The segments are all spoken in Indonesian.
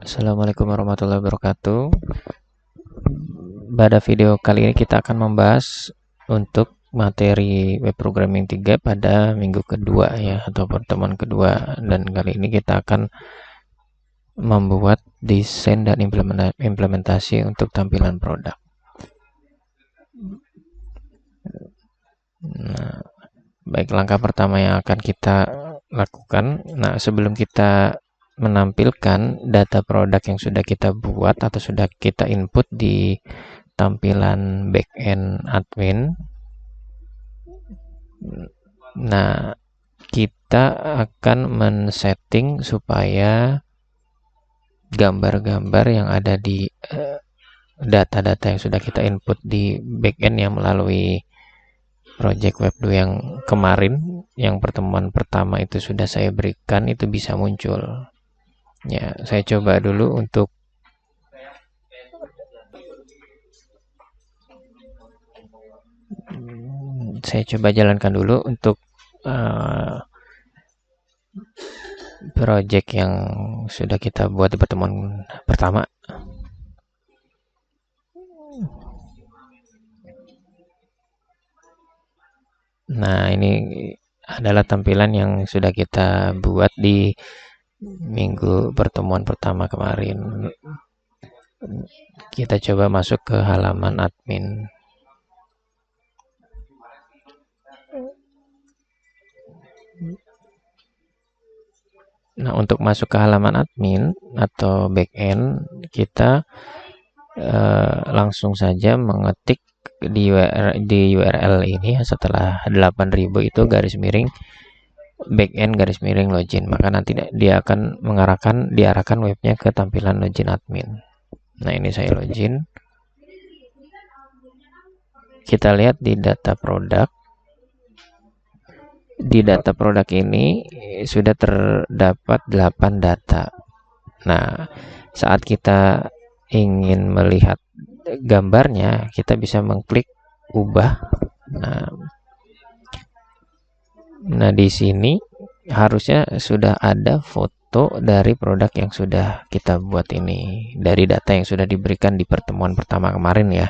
Assalamualaikum warahmatullahi wabarakatuh. Pada video kali ini kita akan membahas untuk materi web programming 3 pada minggu kedua ya, atau pertemuan kedua. Dan kali ini kita akan membuat desain dan implementasi untuk tampilan produk. Nah, baik, langkah pertama yang akan kita lakukan. Nah, sebelum kita menampilkan data produk yang sudah kita buat atau sudah kita input di tampilan backend admin, nah, kita akan men-setting supaya gambar-gambar yang ada di data-data yang sudah kita input di backend yang melalui project web2 yang kemarin, yang pertemuan pertama itu sudah saya berikan, itu bisa muncul. Ya, saya coba dulu untuk jalankan dulu untuk project yang sudah kita buat di pertemuan pertama. Nah, ini adalah tampilan yang sudah kita buat di minggu pertemuan pertama kemarin. Kita coba masuk ke halaman admin. Nah, untuk masuk ke halaman admin atau backend, kita langsung saja mengetik di URL ini setelah 8000 itu garis miring backend garis miring login, maka nanti dia akan diarahkan webnya ke tampilan login admin. Nah, ini saya login. Kita lihat di data produk. Di data produk ini sudah terdapat 8 data. Nah, saat kita ingin melihat gambarnya, kita bisa mengklik ubah. Nah, di sini harusnya sudah ada foto dari produk yang sudah kita buat ini, dari data yang sudah diberikan di pertemuan pertama kemarin ya.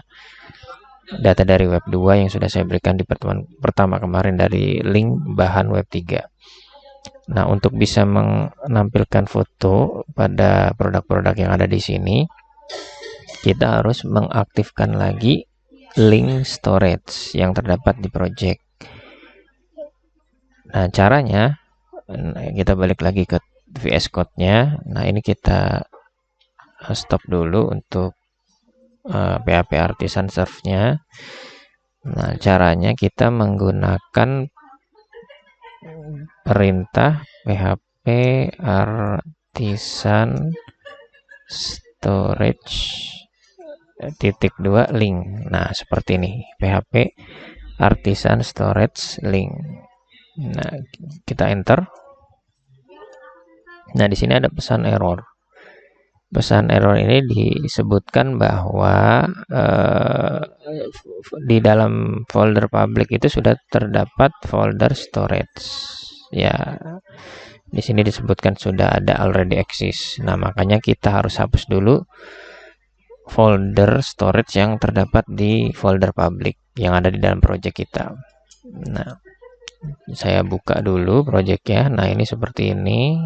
Data dari web 2 yang sudah saya berikan di pertemuan pertama kemarin dari link bahan web 3. Nah, untuk bisa menampilkan foto pada produk-produk yang ada di sini, kita harus mengaktifkan lagi link storage yang terdapat di project. Nah, caranya kita balik lagi ke VS Code-nya. Nah, ini kita stop dulu untuk PHP Artisan Serve-nya. Nah, caranya kita menggunakan perintah PHP Artisan Storage .2 link. Nah, seperti ini, PHP Artisan Storage link. Nah, kita enter. Nah, di sini ada pesan error. Pesan error ini disebutkan bahwa di dalam folder public itu sudah terdapat folder storage. Ya, di sini disebutkan sudah ada already exist. Nah, makanya kita harus hapus dulu folder storage yang terdapat di folder public yang ada di dalam project kita. Nah, saya buka dulu projectnya. Nah, ini seperti ini.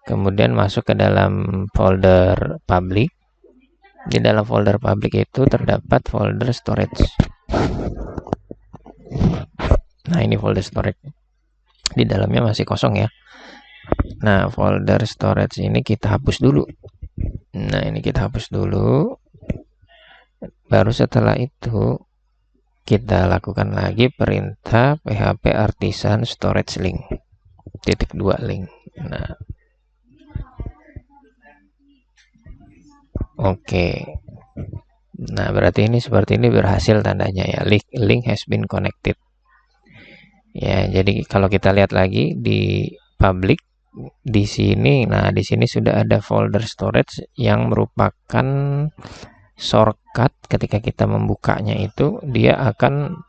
Kemudian masuk ke dalam folder public. Di dalam folder public itu terdapat folder storage. Nah, ini folder storage. Di dalamnya masih kosong ya. Nah, folder storage ini kita hapus dulu. Nah, ini kita hapus dulu. Baru setelah itu kita lakukan lagi perintah PHP Artisan Storage link .2 link. Nah, oke. Nah, berarti ini seperti ini berhasil tandanya ya. Link has been connected. Ya, jadi kalau kita lihat lagi di public di sini, nah di sini sudah ada folder storage yang merupakan shortcut. Ketika kita membukanya itu dia akan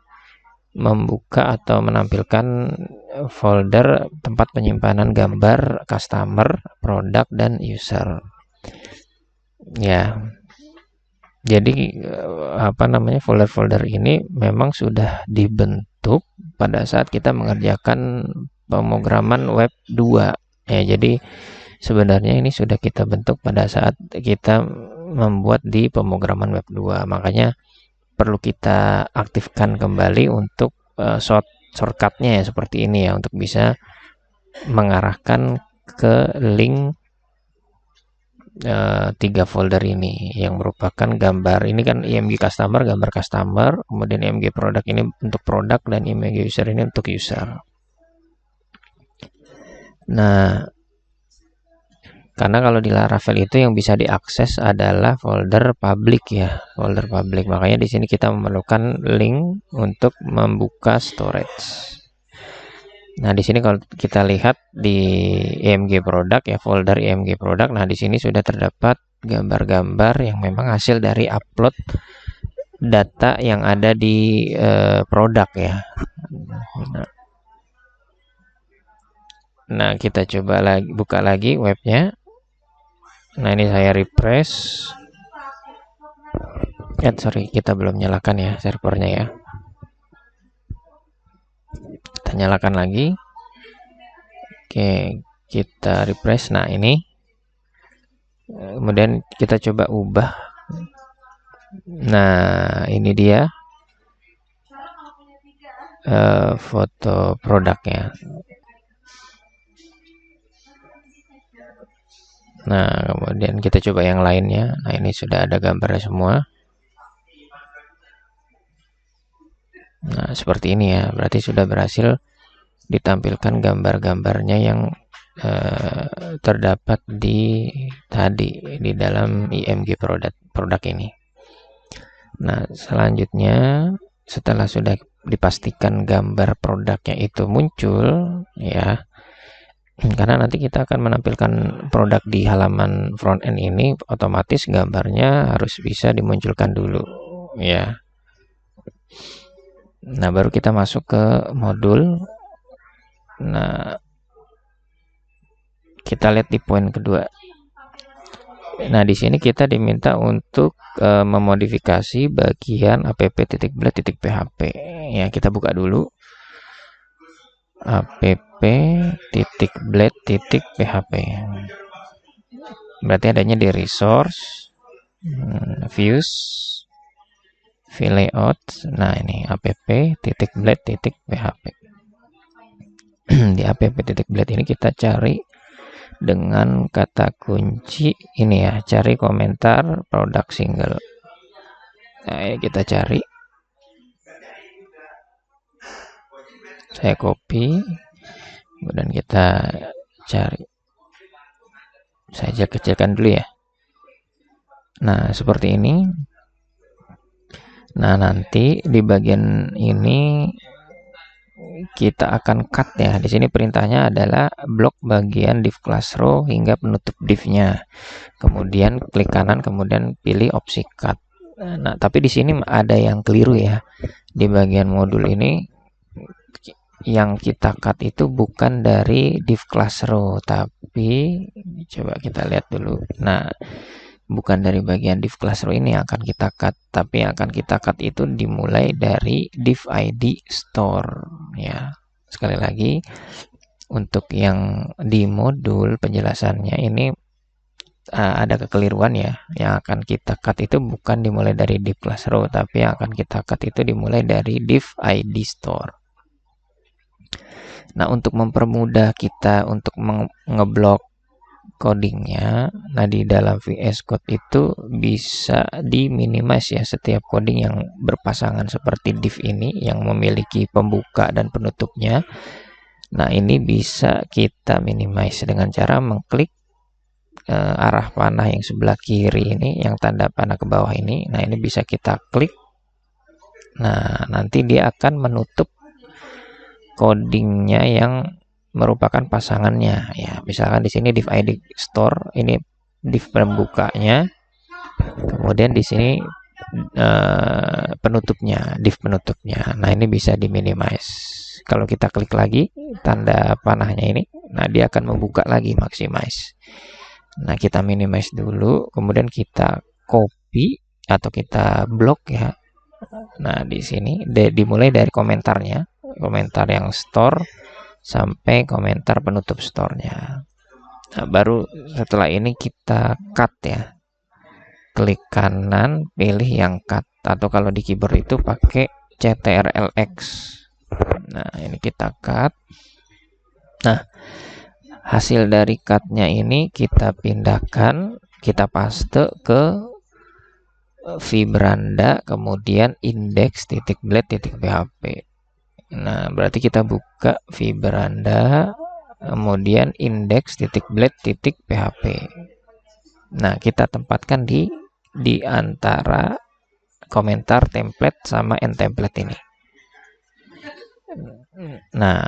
membuka atau menampilkan folder tempat penyimpanan gambar customer, produk, dan user. Ya, jadi folder-folder ini memang sudah dibentuk pada saat kita mengerjakan pemrograman web 2. Ya, jadi sebenarnya ini sudah kita bentuk pada saat kita membuat di pemrograman web 2. Makanya perlu kita aktifkan kembali untuk shortcutnya ya seperti ini ya, untuk bisa mengarahkan ke link 3 folder ini yang merupakan gambar. Ini kan img customer, gambar customer, kemudian img product ini untuk produk, dan img user ini untuk user. Nah, karena kalau di Laravel itu yang bisa diakses adalah folder public ya, folder public. Makanya di sini kita memerlukan link untuk membuka storage. Nah, di sini kalau kita lihat di img product ya, folder img product. Nah, di sini sudah terdapat gambar-gambar yang memang hasil dari upload data yang ada di produk ya. Nah, kita coba lagi, buka lagi webnya. Nah, ini saya refresh. Sorry, kita belum nyalakan ya servernya ya. Kita nyalakan lagi. Oke, kita refresh. Nah, ini. Kemudian kita coba ubah. Nah, ini dia foto produknya. Nah, kemudian kita coba yang lainnya. Nah, ini sudah ada gambarnya semua. Nah, seperti ini ya. Berarti sudah berhasil ditampilkan gambar-gambarnya yang terdapat di dalam img produk ini. Nah, selanjutnya setelah sudah dipastikan gambar produknya itu muncul ya, karena nanti kita akan menampilkan produk di halaman front end ini, otomatis gambarnya harus bisa dimunculkan dulu ya. Nah, baru kita masuk ke modul. Nah, kita lihat di poin kedua. Nah, di sini kita diminta untuk memodifikasi bagian app.blade.php ya. Kita buka dulu app.blade.php. Berarti adanya di resource, views, view layout. Nah, ini app.blade.php. Di app.blade ini kita cari dengan kata kunci ini ya, cari komentar produk single. Nah, ini kita cari. Saya copy, kemudian kita cari. Saya kecilkan dulu ya. Nah, seperti ini. Nah, nanti di bagian ini kita akan cut ya. Di sini perintahnya adalah blok bagian div class row hingga penutup divnya. Kemudian klik kanan, kemudian pilih opsi cut. Nah, tapi di sini ada yang keliru ya. Di bagian modul ini yang kita cut itu bukan dari div class row, tapi coba kita lihat dulu. Nah, bukan dari bagian div class row ini yang akan kita cut, tapi yang akan kita cut itu dimulai dari div id store ya. Sekali lagi, untuk yang di modul penjelasannya ini ada kekeliruan ya. Yang akan kita cut itu bukan dimulai dari div class row, tapi yang akan kita cut itu dimulai dari div id store. Nah, untuk mempermudah kita untuk ngeblok codingnya, nah di dalam VS Code itu bisa diminimize ya setiap coding yang berpasangan seperti div ini yang memiliki pembuka dan penutupnya. Nah, ini bisa kita minimize dengan cara mengklik arah panah yang sebelah kiri ini, yang tanda panah ke bawah ini. Nah, ini bisa kita klik. Nah, nanti dia akan menutup codingnya yang merupakan pasangannya ya. Misalkan di sini div id store, ini div pembukanya, kemudian di sini penutupnya, div penutupnya. Nah, ini bisa diminimize. Kalau kita klik lagi tanda panahnya ini, nah dia akan membuka lagi maximize. Nah, kita minimize dulu, kemudian kita copy atau kita blok ya. Nah, di sini dimulai dari komentarnya, komentar yang store sampai komentar penutup store-nya. Nah, baru setelah ini kita cut ya. Klik kanan, pilih yang cut, atau kalau di keyboard itu pakai CTRL-X. Nah, ini kita cut. Nah, hasil dari cut-nya ini kita pindahkan, kita paste ke vBranda, kemudian index.blade.php. Nah, berarti kita buka vBranda, kemudian index.blade.php. Nah, kita tempatkan di antara komentar template sama end template ini. Nah,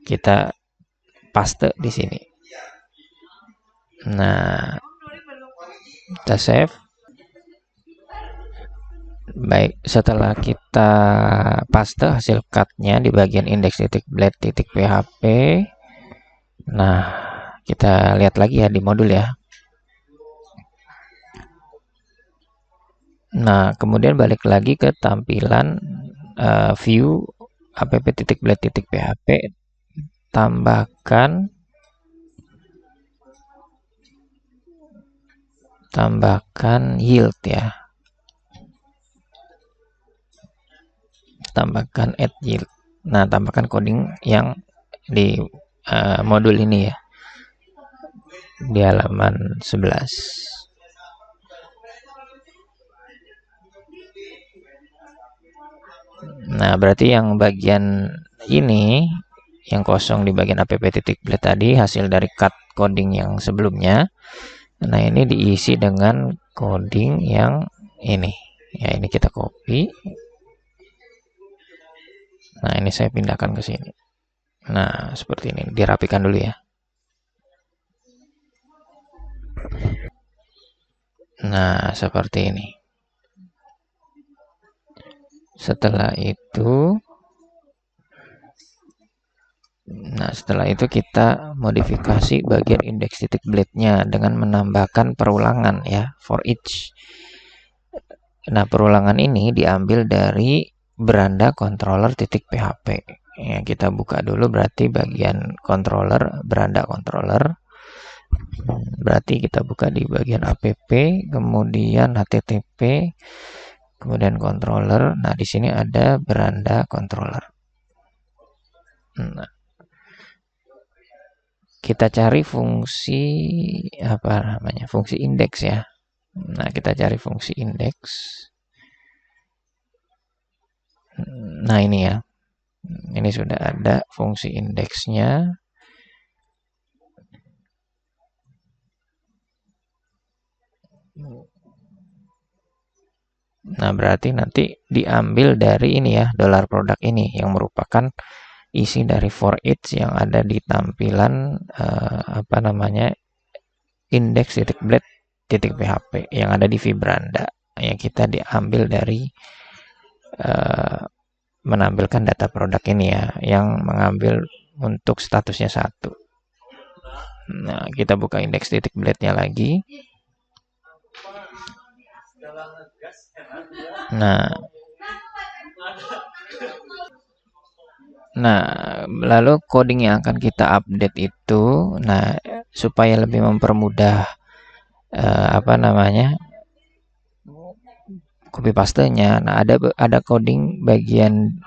kita paste di sini. Nah, kita save. Baik, setelah kita paste hasil cut-nya di bagian index.blade.php. Nah, kita lihat lagi ya di modul ya. Nah, kemudian balik lagi ke tampilan view app.blade.php, tambahkan yield ya. Tambahkan add yield. Nah, tambahkan coding yang di modul ini ya. Di halaman 11. Nah, berarti yang bagian ini, yang kosong di bagian app.blade tadi, hasil dari cut coding yang sebelumnya. Nah, ini diisi dengan coding yang ini. Ya, ini kita copy. Nah, ini saya pindahkan ke sini. Nah, seperti ini. Dirapikan dulu ya. Nah, seperti ini. Setelah itu kita modifikasi bagian index.blade-nya dengan menambahkan perulangan ya, for each. Nah, perulangan ini diambil dari beranda controller.php. Ya, kita buka dulu berarti bagian controller, beranda controller. Berarti kita buka di bagian app, kemudian http, kemudian controller. Nah, di sini ada beranda controller. Nah, kita cari fungsi apa namanya? Fungsi indeks ya. Nah, kita cari fungsi indeks. Nah, ini ya. Ini sudah ada fungsi indeksnya. Nah, berarti nanti diambil dari ini ya, dolar produk ini yang merupakan isi dari for each yang ada di tampilan apa namanya, index.blade.php yang ada di vBranda. Yang kita diambil dari menampilkan data produk ini ya, yang mengambil untuk statusnya 1. Nah, kita buka index.blade-nya lagi. Nah, lalu coding yang akan kita update itu, nah, supaya lebih mempermudah apa namanya, copy paste-nya. Nah, ada coding bagian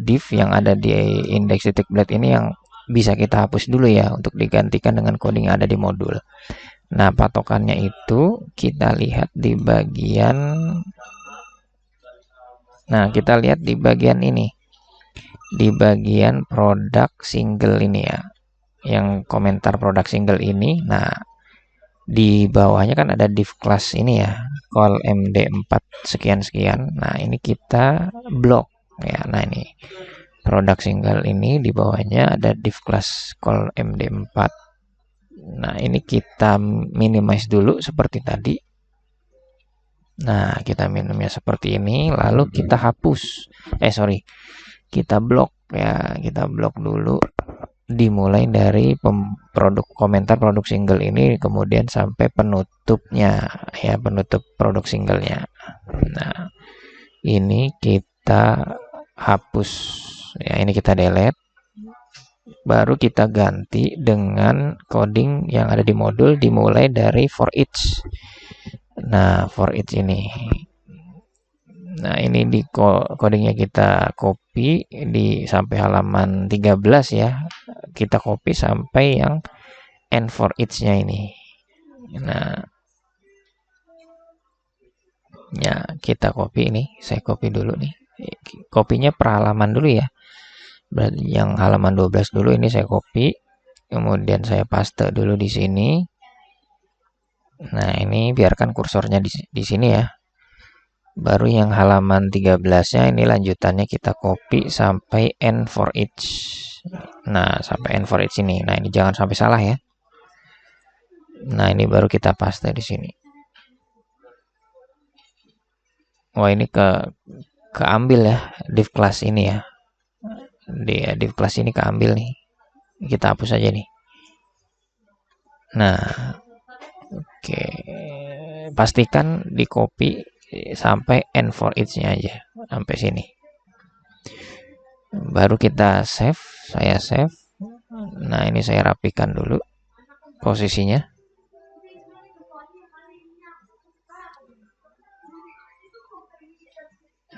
div yang ada di index.blade ini yang bisa kita hapus dulu ya untuk digantikan dengan coding yang ada di modul. Nah, patokannya itu kita lihat di bagian, nah, kita lihat di bagian ini, di bagian produk single ini ya, yang komentar produk single ini. Nah, di bawahnya kan ada div class ini ya, call md4 sekian-sekian. Nah, ini kita blok ya. Nah, ini produk single ini di bawahnya ada div class call md4. Nah, ini kita minimize dulu seperti tadi. Nah, kita minimnya seperti ini, lalu kita hapus. Kita blok ya, kita blok dulu. dimulai dari produk komentar produk single ini kemudian sampai penutupnya ya, penutup produk singlenya. Nah, ini kita hapus ya, ini kita delete, baru kita ganti dengan coding yang ada di modul dimulai dari for each. Nah, for each ini. Nah, ini di codingnya kita copy di sampai halaman 13 ya. Kita copy sampai yang end for each-nya ini. Nah, ya kita copy ini. Saya copy dulu nih. Kopinya per halaman dulu ya. Berarti yang halaman 12 dulu ini saya copy. Kemudian saya paste dulu di sini. Nah, ini biarkan kursornya di sini ya. Baru yang halaman 13-nya ini lanjutannya kita copy sampai end for each. Nah, sampai end for each ini. Nah, ini jangan sampai salah ya. Nah, ini baru kita paste di sini. Wah, ini keambil ya div class ini ya. Di div class ini keambil nih. Kita hapus aja nih. Nah, oke. Pastikan di copy sampai end for each-nya aja. Sampai sini. Baru kita save. Saya save. Nah, ini saya rapikan dulu posisinya.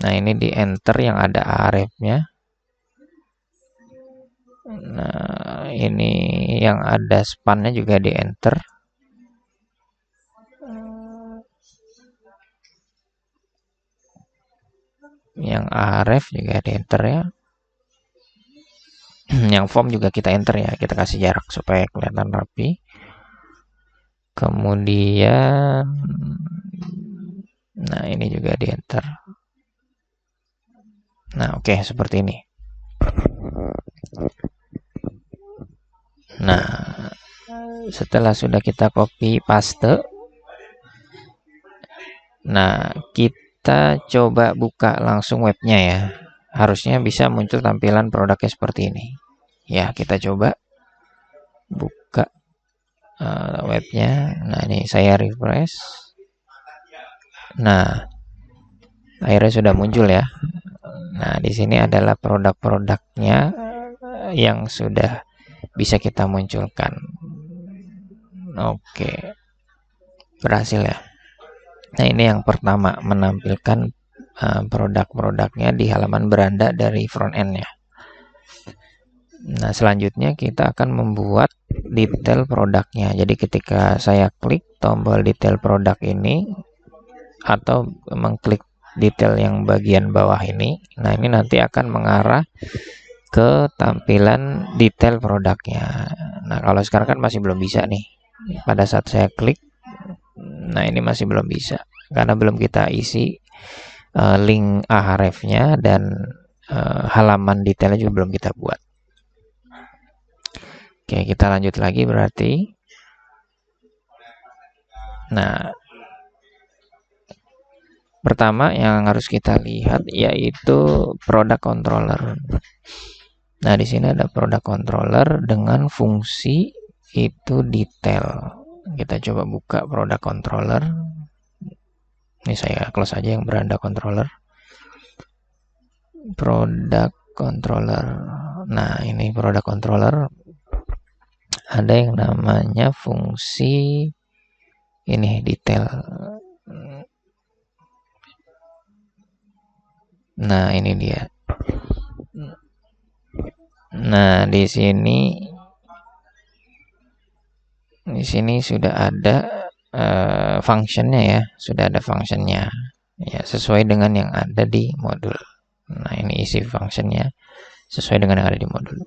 Nah, ini di enter yang ada arefnya. Nah, ini yang ada spannya juga di enter. Yang aref juga di enter ya. Yang form juga kita enter ya. Kita kasih jarak supaya kelihatan rapi. Kemudian, nah ini juga di enter. Nah, oke, seperti ini. Nah, setelah sudah kita copy paste, nah kita coba buka langsung webnya ya. Harusnya bisa muncul tampilan produknya seperti ini. Ya, kita coba buka webnya. Nah, ini saya refresh. Nah, akhirnya sudah muncul ya. Nah, di sini adalah produk-produknya yang sudah bisa kita munculkan. Oke, berhasil ya. Nah, ini yang pertama, menampilkan produk-produknya di halaman beranda dari front end-nya. Nah, selanjutnya kita akan membuat detail produknya. Jadi ketika saya klik tombol detail produk ini atau mengklik detail yang bagian bawah ini, nah ini nanti akan mengarah ke tampilan detail produknya. Nah, kalau sekarang kan masih belum bisa nih. Pada saat saya klik, nah ini masih belum bisa karena belum kita isi link ahrefnya dan halaman detailnya juga belum kita buat. Oke, kita lanjut lagi berarti. Nah, pertama yang harus kita lihat yaitu product controller. Nah, di sini ada product controller dengan fungsi itu detail. Kita coba buka product controller. Ini saya close aja yang beranda controller. Product controller. Nah, ini product controller. Ada yang namanya fungsi ini detail. Nah, ini dia. Nah, di sini sudah ada functionnya ya, sudah ada functionnya ya, sesuai dengan yang ada di modul. Nah, ini isi functionnya sesuai dengan yang ada di modul.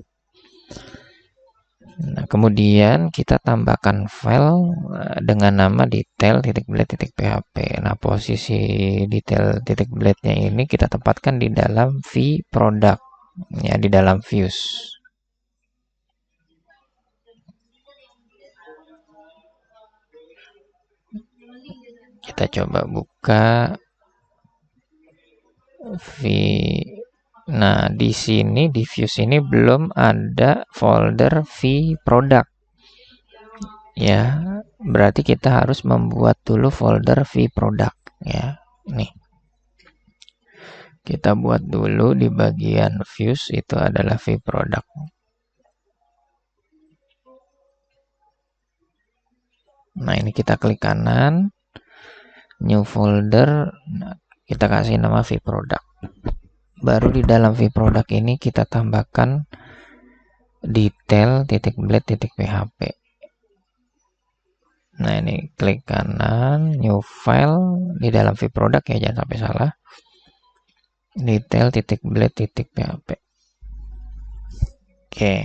Nah, kemudian kita tambahkan file dengan nama detail.blade.php. Nah, posisi detail.blade-nya ini kita tempatkan di dalam v product ya, di dalam views. Kita coba buka v Nah, di sini di views ini belum ada folder vProduct. Ya, berarti kita harus membuat dulu folder vProduct ya. Nih. Kita buat dulu di bagian views itu adalah vProduct. Nah, ini kita klik kanan, new folder, nah, kita kasih nama vProduct. Baru di dalam vProduct ini kita tambahkan detail.blade.php. Nah, ini klik kanan, new file di dalam vProduct ya, jangan sampai salah. Detail.blade.php. Oke.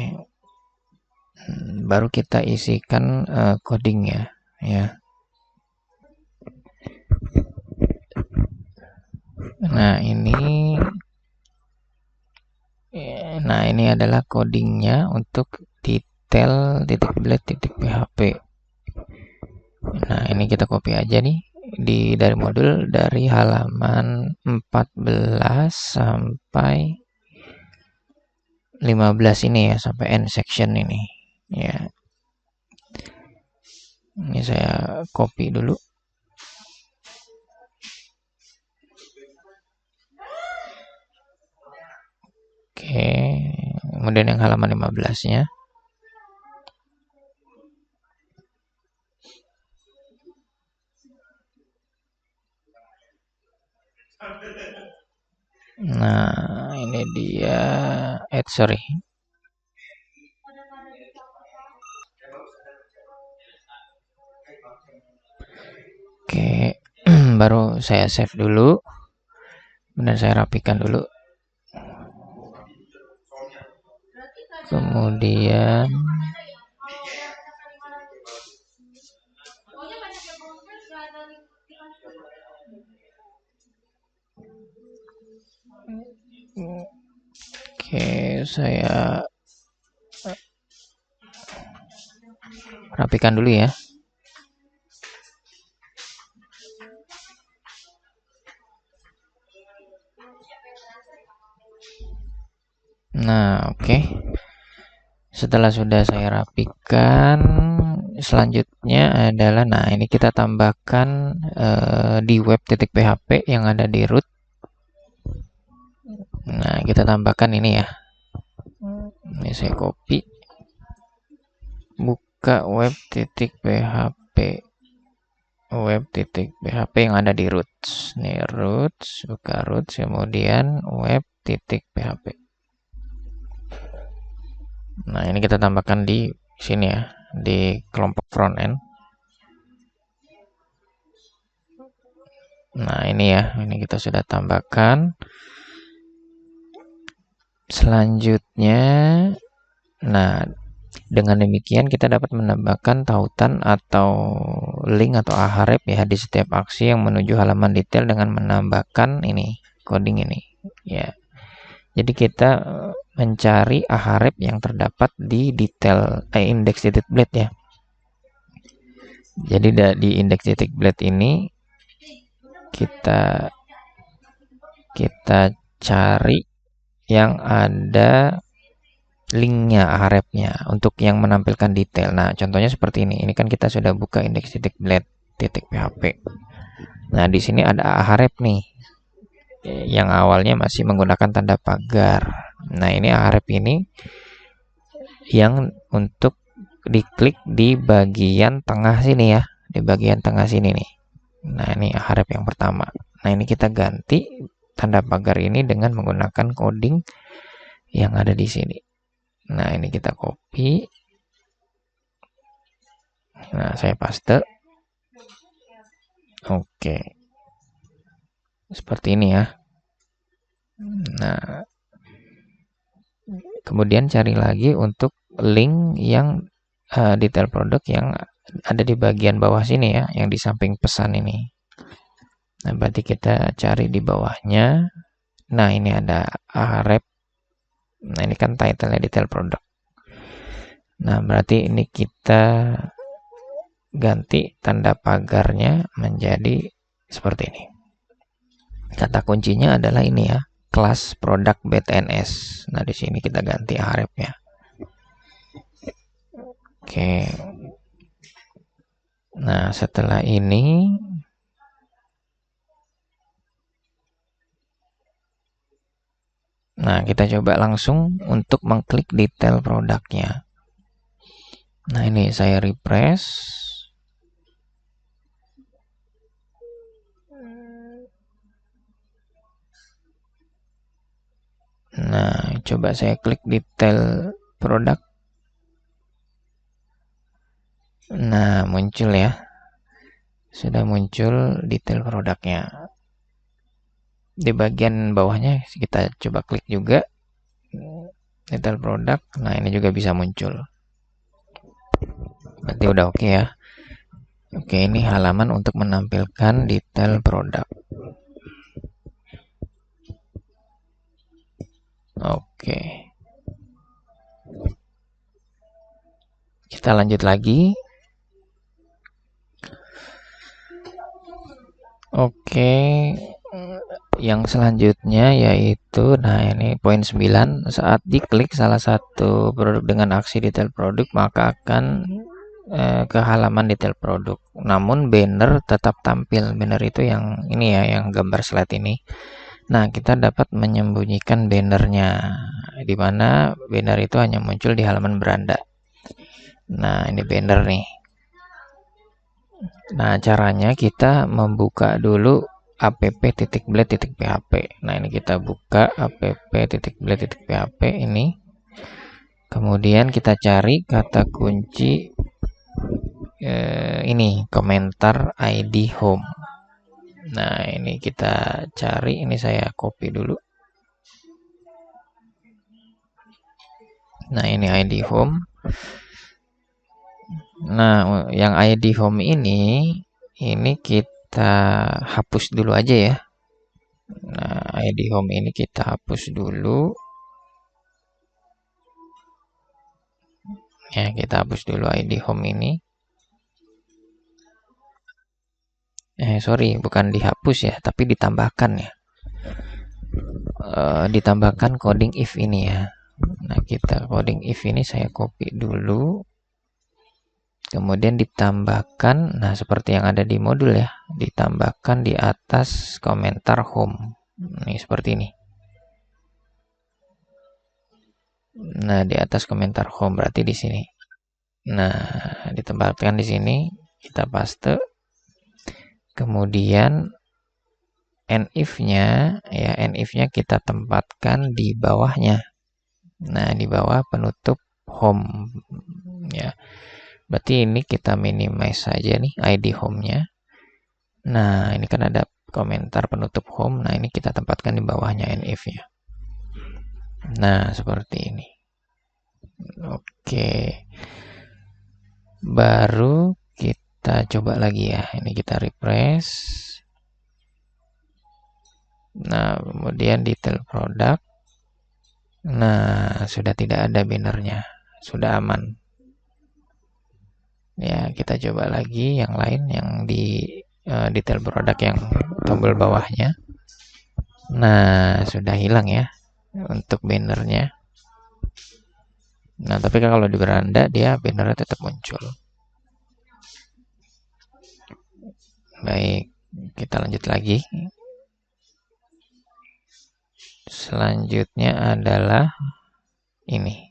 Baru kita isikan codingnya ya. Nah, ini adalah codingnya untuk detail.blade.php. Nah, ini kita copy aja nih dari modul dari halaman 14 sampai 15 ini ya, sampai end section ini ya. Ini saya copy dulu. Oke, kemudian yang halaman 15-nya. Nah, ini dia. Sorry. Oke, baru saya save dulu. Kemudian saya rapikan dulu. Kemudian oke, saya rapikan dulu ya. Nah, oke. Setelah sudah saya rapikan, selanjutnya adalah, nah ini kita tambahkan di web.php yang ada di root. Nah, kita tambahkan ini ya. Ini saya copy. Buka web.php. Web.php yang ada di roots. Nih roots, buka roots, kemudian web.php. Nah, ini kita tambahkan di sini ya, di kelompok front end. Nah, ini ya, ini kita sudah tambahkan. Selanjutnya, nah, dengan demikian kita dapat menambahkan tautan atau link atau ahref ya di setiap aksi yang menuju halaman detail dengan menambahkan ini, coding ini ya. Jadi kita mencari ahref yang terdapat di detail index.blade ya. Jadi di index.blade ini kita cari yang ada linknya, ahrefnya untuk yang menampilkan detail. Nah, contohnya seperti ini. Ini kan kita sudah buka index.blade.php. Nah, di sini ada ahref nih yang awalnya masih menggunakan tanda pagar. Nah, ini ahref ini yang untuk diklik di bagian tengah sini ya, di bagian tengah sini nih. Nah, ini ahref yang pertama. Nah, ini kita ganti tanda pagar ini dengan menggunakan coding yang ada di sini. Nah, ini kita copy. Nah, saya paste. Oke. Seperti ini ya. Nah, kemudian cari lagi untuk link yang detail produk yang ada di bagian bawah sini ya, yang di samping pesan ini. Nah, berarti kita cari di bawahnya. Nah, ini ada ahref. Nah, ini kan title-nya detail produk. Nah, berarti ini kita ganti tanda pagarnya menjadi seperti ini. Kata kuncinya adalah ini ya, kelas produk BTNS. Nah, di sini kita ganti href-nya. Oke. Nah, setelah ini kita coba langsung untuk mengklik detail produknya. Nah, ini saya refresh. Nah, coba saya klik detail produk. Nah, muncul ya. Sudah muncul detail produknya. Di bagian bawahnya kita coba klik juga detail produk. Nah, ini juga bisa muncul. Berarti udah oke ya. Oke, ini halaman untuk menampilkan detail produk. Oke. Kita lanjut lagi. Oke. Yang selanjutnya yaitu, nah ini poin 9, saat diklik salah satu produk dengan aksi detail produk, maka akan ke halaman detail produk. Namun banner tetap tampil. Banner itu yang ini ya, yang gambar slide ini. Nah, kita dapat menyembunyikan bannernya, di mana banner itu hanya muncul di halaman beranda. Nah, ini banner nih. Nah, caranya kita membuka dulu app.blade.php. Nah, ini kita buka app.blade.php ini. Kemudian kita cari kata kunci ini, komentar ID home. Nah, ini kita cari, ini saya copy dulu. Nah, ini ID home. Nah, yang ID home ini kita hapus dulu aja ya. Nah, ID home ini kita hapus dulu. Ya, kita hapus dulu ID home ini. Sorry, bukan dihapus ya, tapi ditambahkan ya. Ditambahkan coding if ini ya. Nah, kita coding if ini saya copy dulu. Kemudian ditambahkan, nah seperti yang ada di modul ya, ditambahkan di atas komentar home. Ini seperti ini. Nah, di atas komentar home berarti di sini. Nah, ditempatkan di sini, kita paste. Kemudian enif-nya ya, enif-nya kita tempatkan di bawahnya. Nah, di bawah penutup home ya. Berarti ini kita minimize saja nih ID home-nya. Nah, ini kan ada komentar penutup home. Nah, ini kita tempatkan di bawahnya enif-nya. Nah, seperti ini. Oke. Baru kita coba lagi ya. Ini kita refresh. Nah, kemudian detail produk. Nah, sudah tidak ada bannernya. Sudah aman. Ya, kita coba lagi yang lain, yang di detail produk yang tombol bawahnya. Nah, sudah hilang ya untuk bannernya. Nah, tapi kalau di beranda dia bannernya tetap muncul. Baik, kita lanjut lagi. Selanjutnya adalah ini.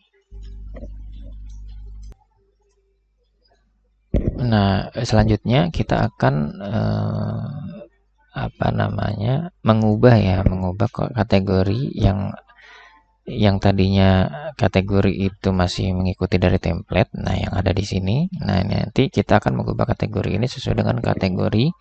Nah, selanjutnya kita akan mengubah kategori yang tadinya kategori itu masih mengikuti dari template. Nah, yang ada di sini. Nah, nanti kita akan mengubah kategori ini sesuai dengan kategori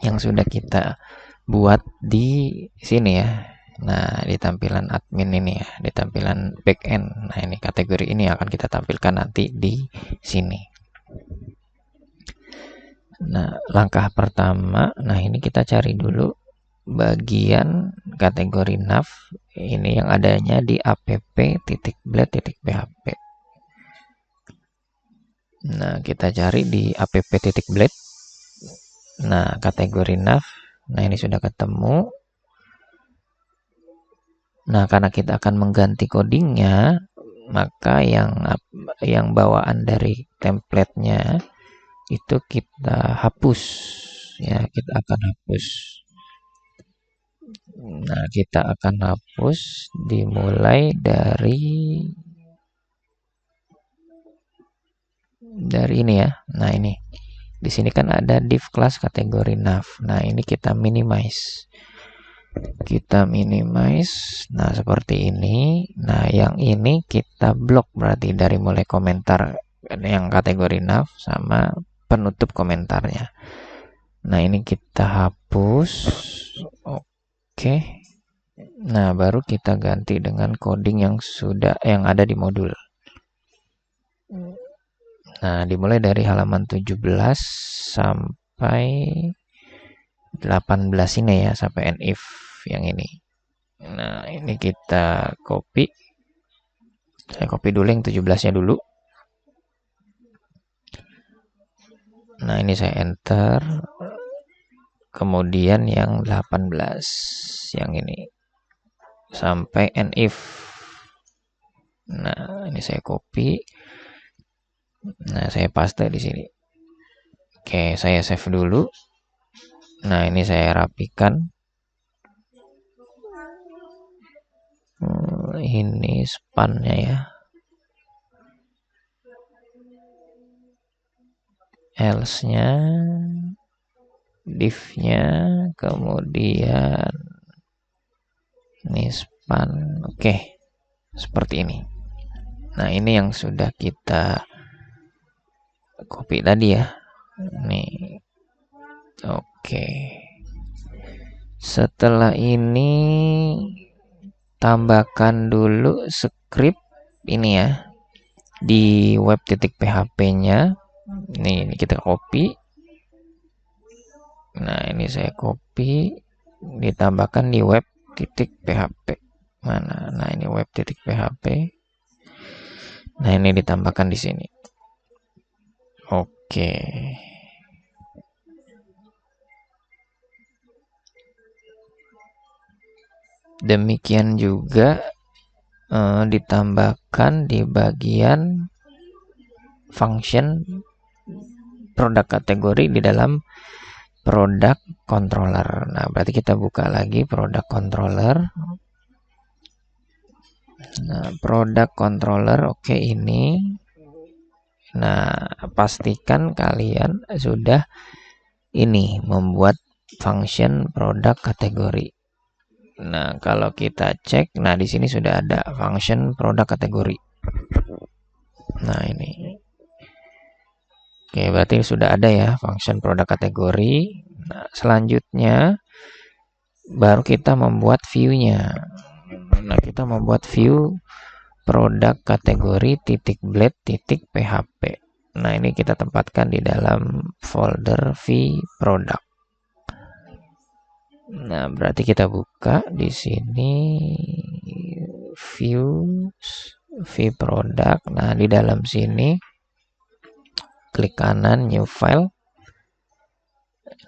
yang sudah kita buat di sini ya. Nah, di tampilan admin ini ya, di tampilan backend. Nah, ini kategori ini akan kita tampilkan nanti di sini. Nah, langkah pertama, nah ini kita cari dulu bagian kategori nav ini yang adanya di app.blade.php. Nah, kita cari di app.blade. Nah, kategori nav. Nah, ini sudah ketemu. Nah, karena kita akan mengganti codingnya, maka yang bawaan dari templatenya itu kita hapus, ya, kita akan hapus. Nah, kita akan hapus dimulai dari ini ya. Nah, ini. Di sini kan ada div class kategori nav. Nah, ini kita minimize. Kita minimize. Nah, seperti ini. Nah, yang ini kita blok berarti dari mulai komentar yang kategori nav sama penutup komentarnya. Nah, ini kita hapus. Oke. Nah, baru kita ganti dengan coding yang ada di modul. Nah, dimulai dari halaman 17 sampai 18 ini ya, sampai end if yang ini. Nah, ini kita copy. Saya copy dulu yang 17-nya dulu. Nah, ini saya enter. Kemudian yang 18 yang ini sampai end if. Nah, ini saya copy. Nah, saya paste di sini. Oke, saya save dulu. Nah, ini saya rapikan. Ini spannya ya. Else-nya, div-nya, kemudian ini span. Oke, seperti ini. Nah, ini yang sudah kita copy tadi ya. Nih. Oke. Setelah ini tambahkan dulu script ini ya di web.php-nya. Ini kita copy. Nah, ini saya copy, ditambahkan di web.php. Mana? Nah, ini web.php. Nah, ini ditambahkan di sini. Oke. Demikian juga ditambahkan di bagian function produk kategori di dalam product controller. Nah, berarti kita buka lagi product controller. Nah, product controller, oke, ini. Nah, pastikan kalian sudah ini membuat function produk kategori. Nah, kalau kita cek, nah di sini sudah ada function produk kategori. Nah, ini. Oke, berarti sudah ada ya function produk kategori. Nah, selanjutnya baru kita membuat view-nya. Nah, kita membuat view produk kategori .blade.php. Nah, ini kita tempatkan di dalam folder v product. Nah, berarti kita buka di sini view v product. Nah, di dalam sini klik kanan new file.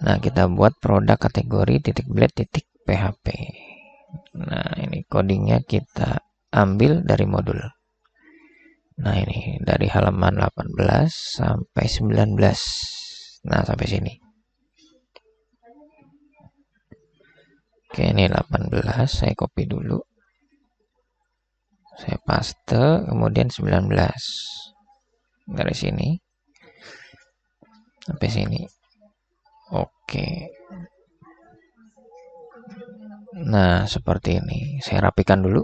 Nah, kita buat produk kategori .blade.php. Nah, ini codingnya kita ambil dari modul. Nah, ini dari halaman 18 sampai 19. Nah, sampai sini. Oke, ini 18, saya copy dulu. Saya paste, kemudian 19. Dari sini sampai sini. Oke. Nah, seperti ini. Saya rapikan dulu.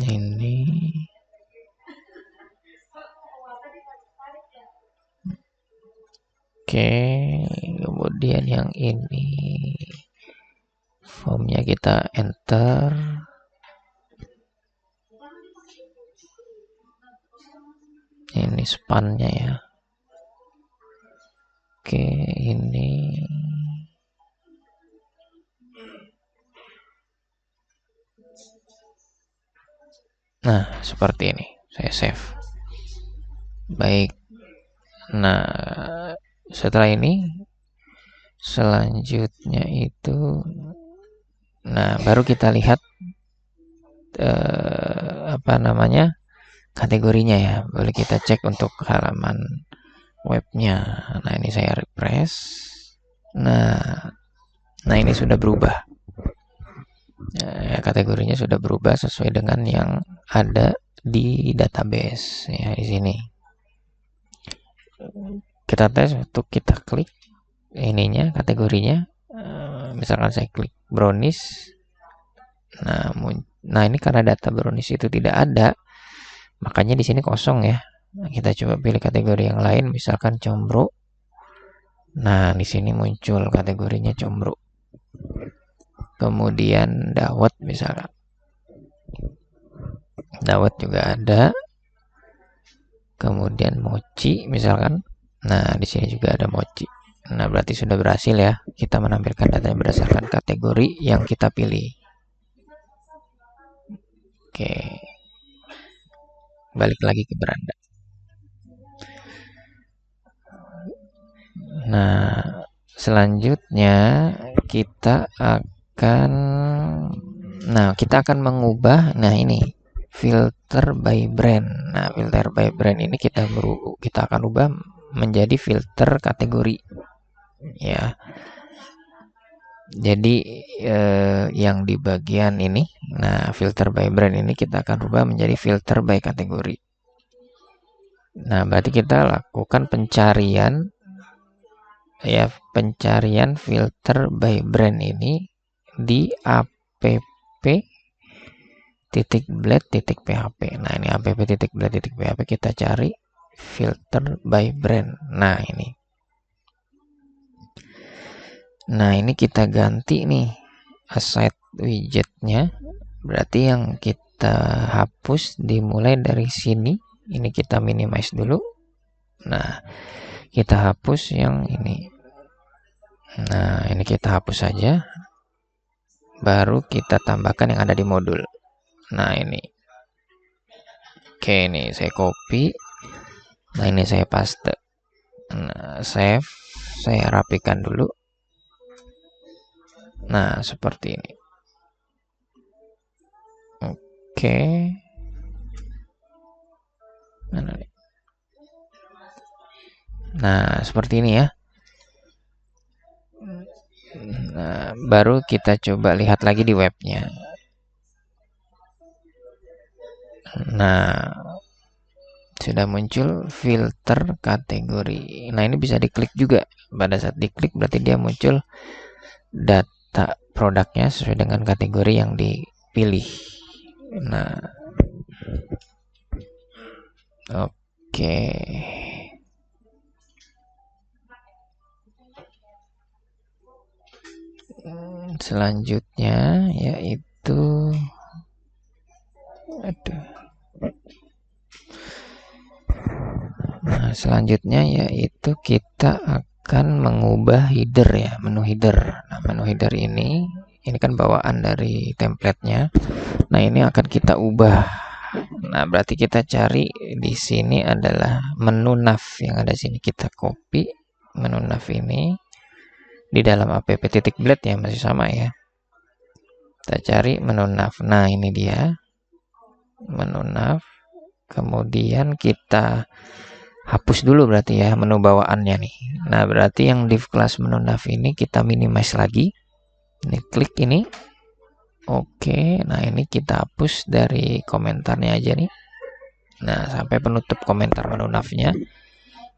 Ini. Oke, kemudian yang ini formnya kita enter. Ini spannya ya. Oke, ini. Nah, seperti ini. Saya save. Baik. Nah, Setelah ini selanjutnya itu, nah baru kita lihat apa namanya, kategorinya ya. Boleh kita cek untuk halaman webnya. Nah ini saya refresh. Nah, nah ini sudah berubah. Kategorinya sudah berubah sesuai dengan yang ada di database ya di sini. Kita tes untuk kita klik ininya kategorinya. Misalkan saya klik brownies. Nah ini karena data brownies itu tidak ada, makanya di sini kosong ya. Kita coba pilih kategori yang lain, misalkan combro. Nah di sini muncul kategorinya combro. Kemudian dawet misalkan. Dawet juga ada. Kemudian mochi misalkan. Nah di sini juga ada mochi. Nah berarti sudah berhasil ya. Kita menampilkan datanya berdasarkan kategori yang kita pilih. Oke. Balik lagi ke beranda. Nah selanjutnya kita akan mengubah, nah ini filter by brand. Nah filter by brand ini kita akan ubah menjadi filter kategori ya. Jadi yang di bagian ini, nah filter by brand ini kita akan ubah menjadi filter by kategori. Nah berarti kita lakukan pencarian ya, pencarian filter by brand ini di app.blade.php. Nah ini app.blade.php kita cari filter by brand. Nah ini kita ganti nih asset widgetnya. Berarti yang kita hapus dimulai dari sini. Ini kita minimize dulu. Nah kita hapus yang ini. Nah ini kita hapus saja. Baru kita tambahkan yang ada di modul. Nah ini. Oke, ini saya copy. Nah ini saya paste. Nah save. Saya rapikan dulu. Nah seperti ini. Oke. Nah seperti ini ya. Nah baru kita coba lihat lagi di webnya. Nah sudah muncul filter kategori. Nah ini bisa diklik juga. Pada saat diklik berarti dia muncul data produknya sesuai dengan kategori yang dipilih. Nah oke. Selanjutnya yaitu selanjutnya yaitu kita akan mengubah header ya, menu header. Nah menu header ini kan bawaan dari templatenya. Nah ini akan kita ubah. Nah berarti kita cari di sini adalah menu nav yang ada sini. Kita copy menu nav ini di dalam app.blade ya, masih sama ya. Kita cari menu nav. Nah ini dia menu nav. Kemudian kita hapus dulu berarti ya menu bawaannya nih. Nah berarti yang div class menu nav ini kita minimize lagi. Ini klik ini. Oke, nah ini kita hapus dari komentarnya aja nih. Nah sampai penutup komentar menu navnya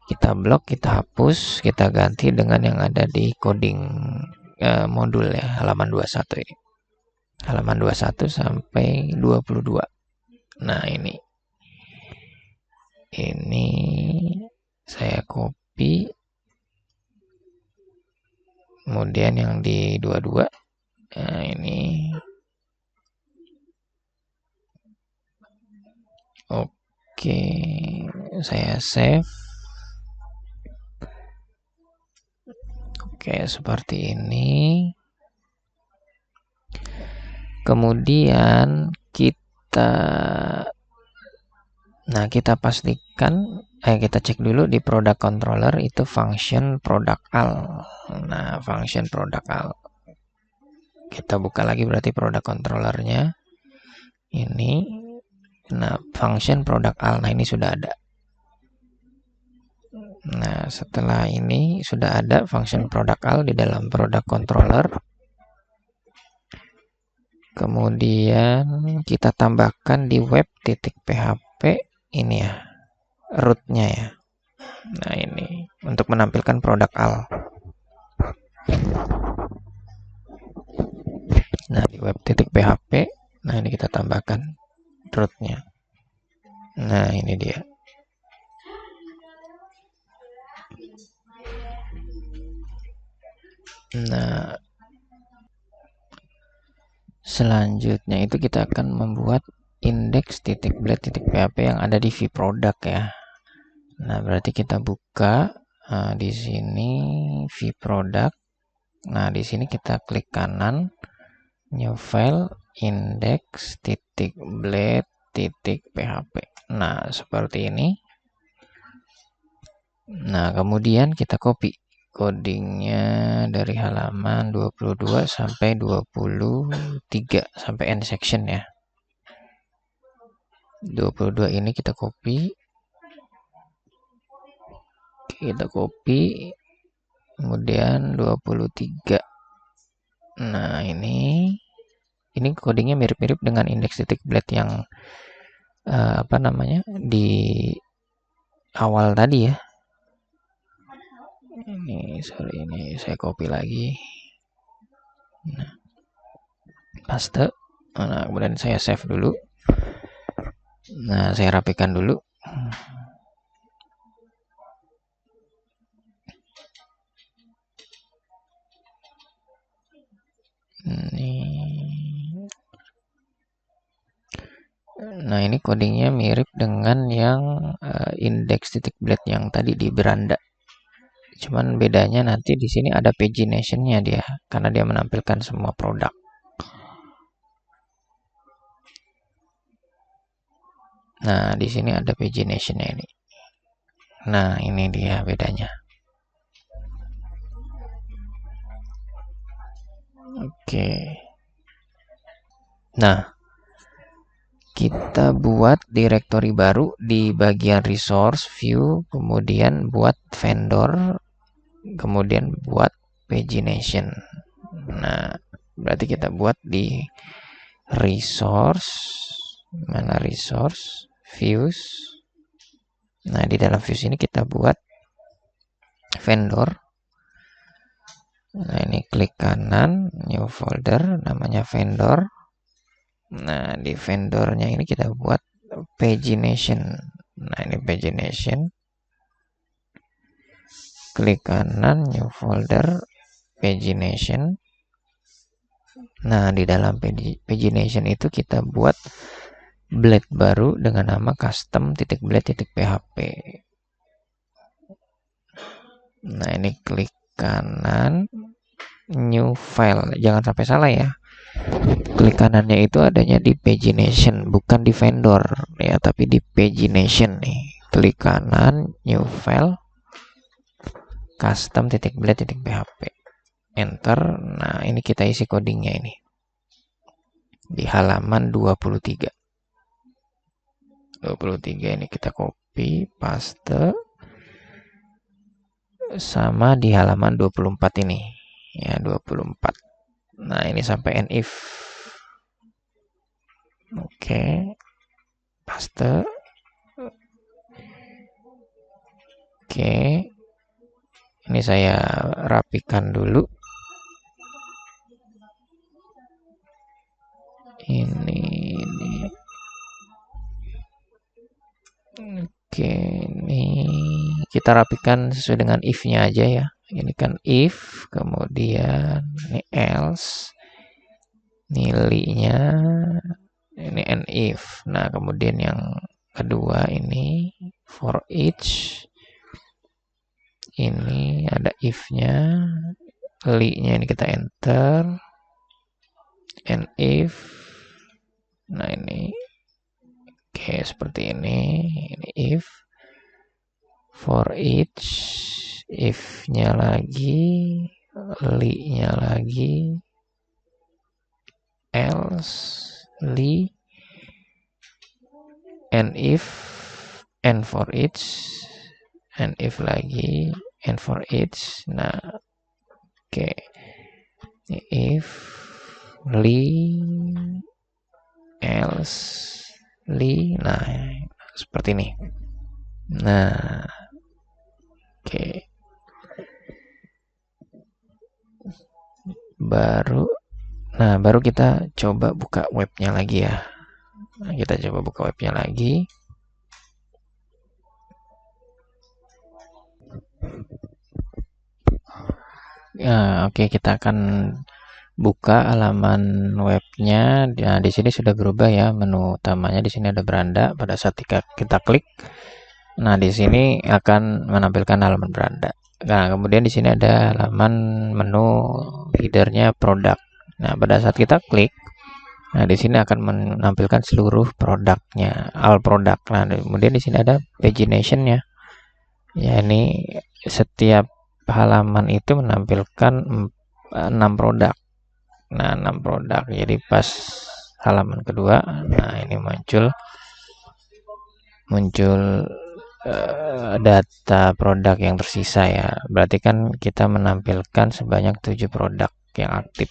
kita blok, kita hapus, kita ganti dengan yang ada di coding modul ya, halaman 21 ini. Halaman 21 sampai 22. Nah ini saya copy, kemudian yang di 22. Nah ini oke, saya save. Oke seperti ini. Kemudian kita Nah, kita pastikan, kita cek dulu di product controller itu function product al. Nah, function product al. Kita buka lagi berarti product controllernya. Ini, nah function product al. Nah, ini sudah ada. Nah, setelah ini sudah ada function product al di dalam product controller. Kemudian kita tambahkan di web.php ini ya, rootnya ya. Nah, ini untuk menampilkan produk al. Nah, di web.php, nah ini kita tambahkan rootnya. Nah, ini dia. Nah, selanjutnya itu kita akan membuat index.blade.php yang ada di vProduct ya. Nah, berarti kita buka di sini vProduct. Nah, di sini kita klik kanan, new file, index.blade.php. Nah, seperti ini. Nah, kemudian kita copy codingnya dari halaman 22 sampai 23 sampai end section ya. 22 ini kita copy. Kemudian 23. Nah, ini codingnya mirip-mirip dengan index.blade yang di awal tadi ya. Ini saya copy lagi. Nah, paste. Nah, kemudian saya save dulu. Nah, saya rapikan dulu. Nah, ini codingnya mirip dengan yang index.blade yang tadi di beranda. Cuman bedanya nanti di sini ada pagination-nya dia, karena dia menampilkan semua produk. Nah, di sini ada pagination-nya ini. Nah, ini dia bedanya. Oke. Nah, kita buat directory baru di bagian resource view, kemudian buat vendor, kemudian buat pagination. Nah, berarti kita buat di resource, mana resource, views. Nah, di dalam views ini kita buat vendor. Nah, ini klik kanan, new folder, namanya vendor. Nah, di vendornya ini kita buat pagination. Nah, ini pagination. Klik kanan, new folder, pagination. Nah, di dalam pagination itu kita buat blade baru dengan nama custom.blade.php. Nah, ini klik kanan, new file. Jangan sampai salah ya. Klik kanannya itu adanya di pagination, bukan di vendor ya, tapi di pagination nih. Klik kanan, new file, custom.blade.php. Enter. Nah, ini kita isi codingnya ini. Di halaman 23. 23 ini kita copy, paste. Sama di halaman 24 ini. Ya, 24. Nah, ini sampai end if. Oke. Paste. Oke. Ini saya rapikan dulu. Ini. Oke, ini kita rapikan sesuai dengan if-nya aja ya. Ini kan if, kemudian ini else, nilainya, ini and if. Nah, kemudian yang kedua ini for each. Ini ada if-nya, li-nya ini kita enter, and if. Nah, ini Oke, seperti ini. Ini if, for each, if-nya lagi, li-nya lagi, else, li, and if, and for each, and if lagi, and for each. Nah, oke. If, li, else, li. Nah, seperti ini. Nah, oke. Baru kita coba buka webnya lagi ya. Nah, kita coba buka webnya lagi. Ya, oke, kita akan buka halaman webnya. Nah, di sini sudah berubah ya menu utamanya. Di sini ada beranda. Pada saat kita klik, nah di sini akan menampilkan halaman beranda. Nah, kemudian di sini ada halaman menu headernya produk. Nah, pada saat kita klik, nah di sini akan menampilkan seluruh produknya, all produk. Nah, kemudian di sini ada pagination-nya. Ya, ini setiap halaman itu menampilkan 6 produk. Nah, 6 produk. Jadi pas halaman kedua, nah ini muncul data produk yang tersisa ya. Berarti kan kita menampilkan sebanyak 7 produk yang aktif.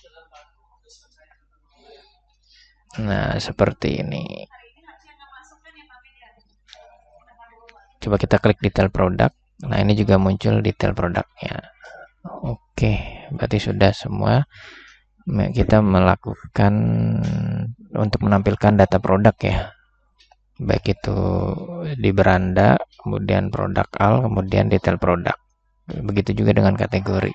Nah, seperti ini. Coba kita klik detail produk. Nah, ini juga muncul detail produknya. Oke, berarti sudah semua kita melakukan untuk menampilkan data produk ya. Baik itu di beranda, kemudian produk al, kemudian detail produk. Begitu juga dengan kategori.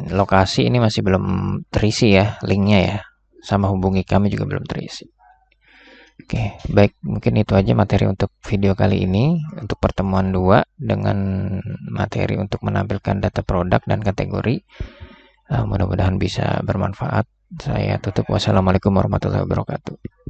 Lokasi ini masih belum terisi ya, linknya ya. Sama hubungi kami juga belum terisi. Oke, baik, mungkin itu aja materi untuk video kali ini, untuk pertemuan 2 dengan materi untuk menampilkan data produk dan kategori. Mudah-mudahan bisa bermanfaat. Saya tutup. Wassalamualaikum warahmatullahi wabarakatuh.